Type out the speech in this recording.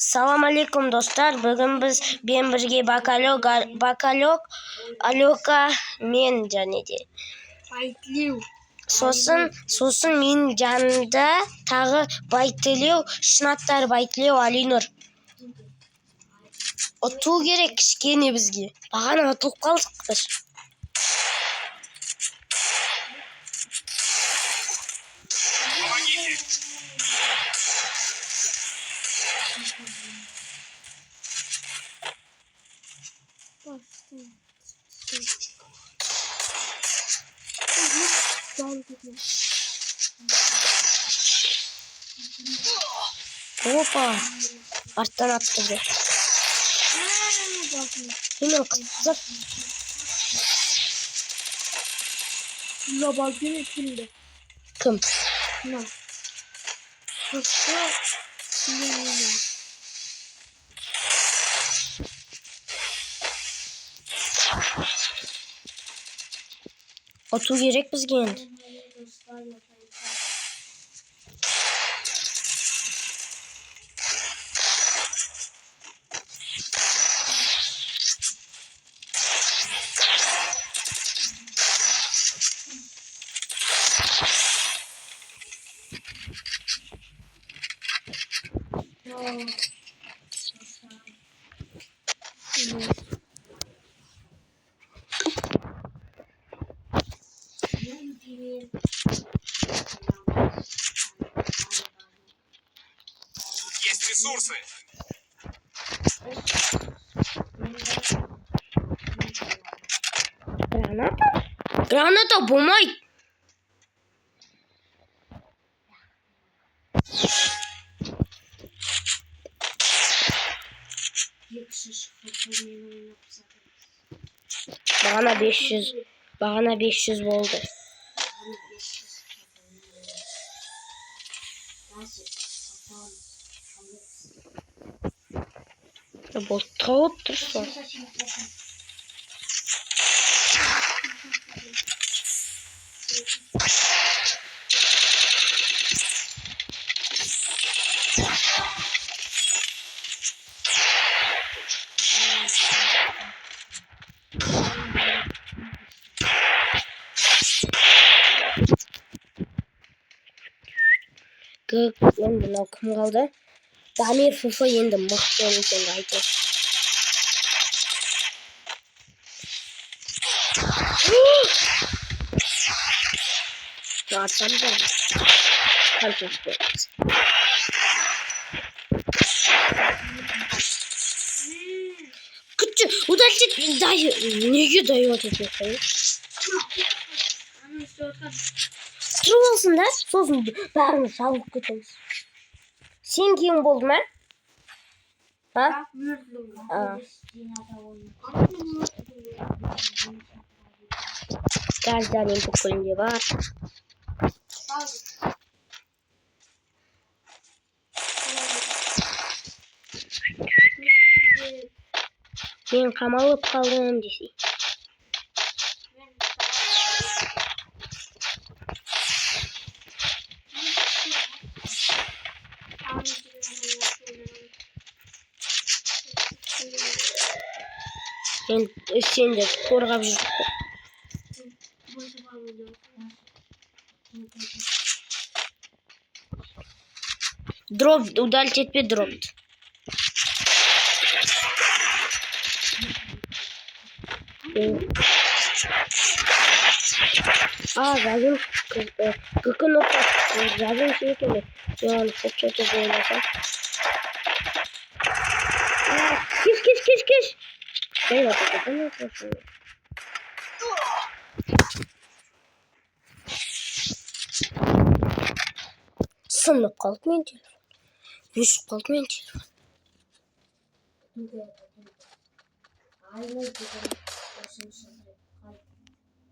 Салам алейкум достар. Бүгін мен бірге бакалек, алёка, мен және де Байтлеу. Сосын мен жанында тағы Байтілеу, шынаттар Байтілеу, Алинұр. Ұту керек кішкене бізге. Бағана ұтылып қалдық біз. Опа! Арттан атты бе. Hemen kızlar. Yabancı kimdi? Kim? Ne? Otu gerek biz geldi. Есть ресурсы. Granata? Granata bulmay. Бағана 500 болды. Болтқа отырсың. Енді мынау кім қалды? Дамир Фуфа енді мықты екен айтып. Атсам да. Қаншасы береміз. Күтші, удалчет неге дайып өтеді? Тұрып алсын да, сосын бәрін шалып кетеміз. Сен кейін болды ма? Ha? Газдан бүкілінде бар. Мен қамалып қалдым десей. Сен де қорғап жүрді. Дроп, удалить етпе дропты. Жазым күкін ұқпа. Жазым шекені. Жоғаны қопшаты болмаса. Кеш. Сынып қалды мен телефон. Өшіп қалды мен телефон.